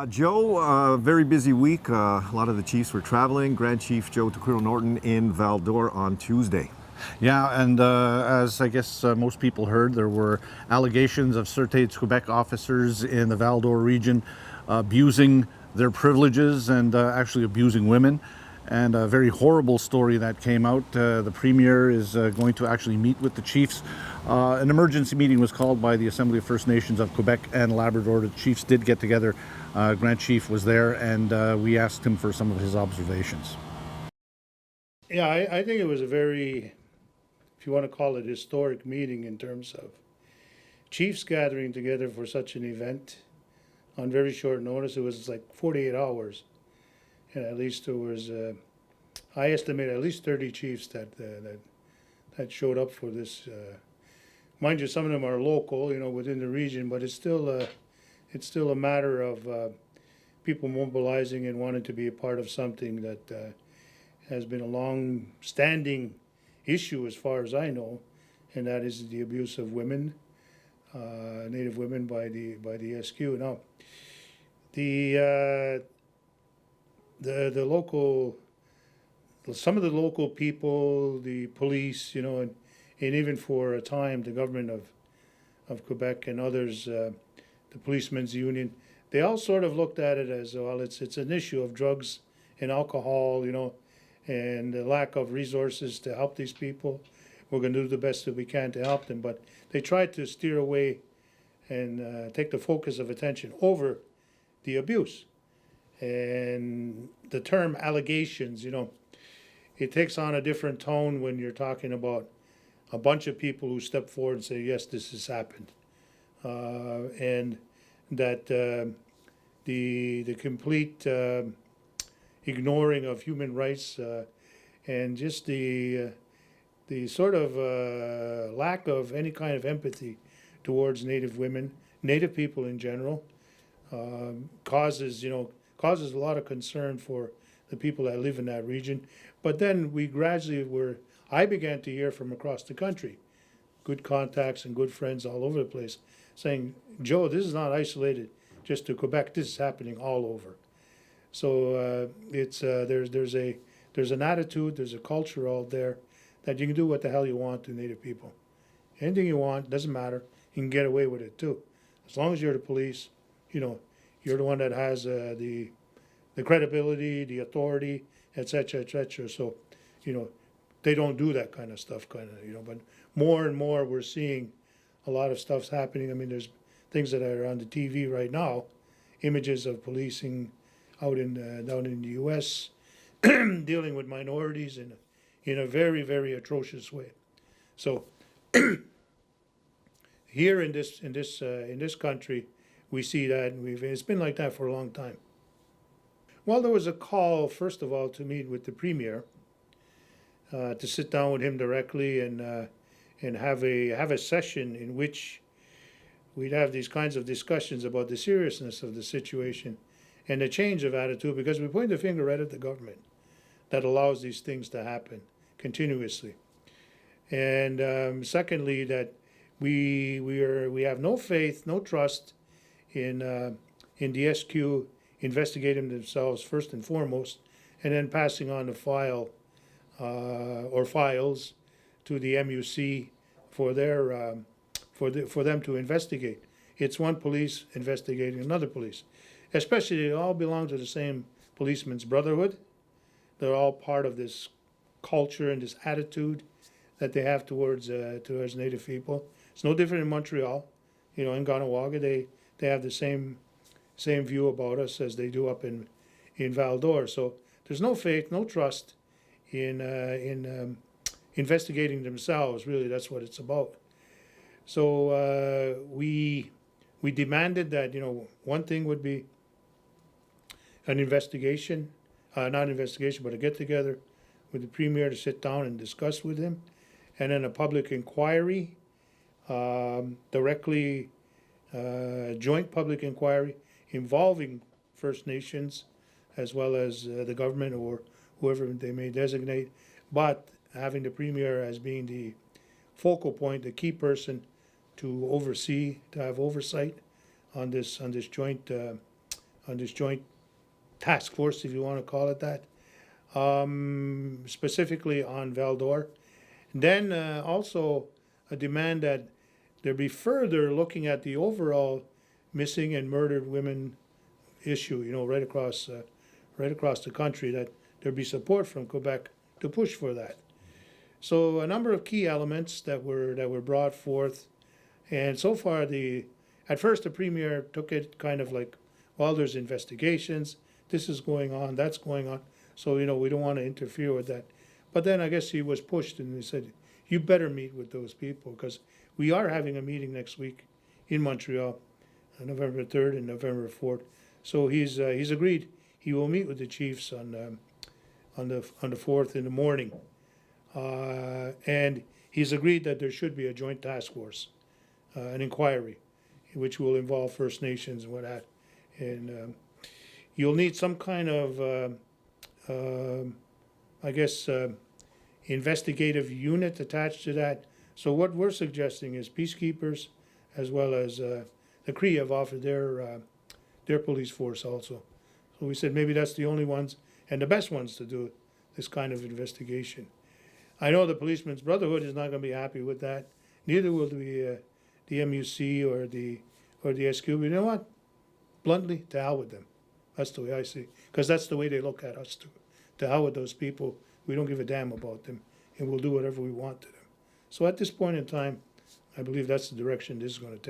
Joe, very busy week. A lot of the chiefs were traveling. Grand Chief Joe Tokwiro Norton in Val-d'Or on Tuesday. Yeah, and as I guess most people heard, there were allegations of Surete du Quebec officers in the Val-d'Or region abusing their privileges and actually abusing women. And a very horrible story that came out. The Premier is going to actually meet with the chiefs. An emergency meeting was called by the Assembly of First Nations of Quebec and Labrador. The chiefs did get together. Grand Chief was there, and we asked him for some of his observations. Yeah, I think it was a very, if you want to call it, historic meeting in terms of chiefs gathering together for such an event on very short notice. It was like 48 hours. And at least there was, I estimate at least 30 chiefs that showed up for this. Mind you, some of them are local, within the region, but it's still a matter of people mobilizing and wanting to be a part of something that has been a long-standing issue, as far as I know, and that is the abuse of women, Native women, by the SQ. Now, the local, some of the local people, the police, and even for a time the government of Quebec and others, the policemen's union, they all sort of looked at it as, well, it's an issue of drugs and alcohol, and the lack of resources to help these people. We're going to do the best that we can to help them, but they tried to steer away and take the focus of attention over the abuse. And the term allegations, it takes on a different tone when you're talking about a bunch of people who step forward and say, yes, this has happened. And that the complete ignoring of human rights and just the sort of lack of any kind of empathy towards Native women, Native people in general, causes a lot of concern for the people that live in that region. But then we gradually I began to hear from across the country, good contacts and good friends all over the place, saying, Joe, this is not isolated just to Quebec, this is happening all over. So there's an attitude, there's a culture out there that you can do what the hell you want to Native people. Anything you want, doesn't matter, you can get away with it too. As long as you're the police, you're the one that has the credibility, the authority, etc., etc. So, they don't do that kind of stuff, But more and more, we're seeing a lot of stuff's happening. I mean, there's things that are on the TV right now, images of policing out down in the U.S. dealing with minorities in a very, very atrocious way. So, here in this country, we see that, and it's been like that for a long time. Well, there was a call, first of all, to meet with the Premier, to sit down with him directly and have a session in which we'd have these kinds of discussions about the seriousness of the situation and the change of attitude, because we point the finger right at the government that allows these things to happen continuously. And secondly, that we have no faith, no trust in the SQ investigating themselves first and foremost, and then passing on the file or files to the MUC for their for them to investigate. It's one police investigating another police. Especially, they all belong to the same policeman's brotherhood. They're all part of this culture and this attitude that they have towards Native people. It's no different in Montreal. In Kahnawake, they have the same view about us as they do up in Val-d'Or. So there's no faith, no trust in investigating themselves. Really, that's what it's about. So we demanded that one thing would be an investigation, not an investigation, but a get together with the Premier to sit down and discuss with him, and then a public inquiry, directly joint public inquiry involving First Nations as well as the government or whoever they may designate, but having the Premier as being the focal point, the key person to oversee, to have oversight on this joint on this joint task force, if you want to call it that, specifically on Val-d'Or. Then also a demand that there be further looking at the overall missing and murdered women issue, right across the country, that there be support from Quebec to push for that. So a number of key elements that were brought forth, and so far at first the Premier took it kind of like, well, there's investigations, this is going on, that's going on, so we don't want to interfere with that. But then I guess he was pushed and he said, you better meet with those people, because we are having a meeting next week in Montreal, November 3rd and November 4th. So he's agreed he will meet with the chiefs on the 4th in the morning, and he's agreed that there should be a joint task force, an inquiry, which will involve First Nations and what that, and you'll need some kind of investigative unit attached to that. So what we're suggesting is peacekeepers, as well as the Cree have offered their police force also. So we said maybe that's the only ones and the best ones to do this kind of investigation. I know the Policemen's Brotherhood is not going to be happy with that. Neither will the MUC or the SQ. But you know what? Bluntly, to hell with them. That's the way I see it. Because that's the way they look at us too. To hell with those people. We don't give a damn about them, and we'll do whatever we want to them. So at this point in time, I believe that's the direction this is going to take.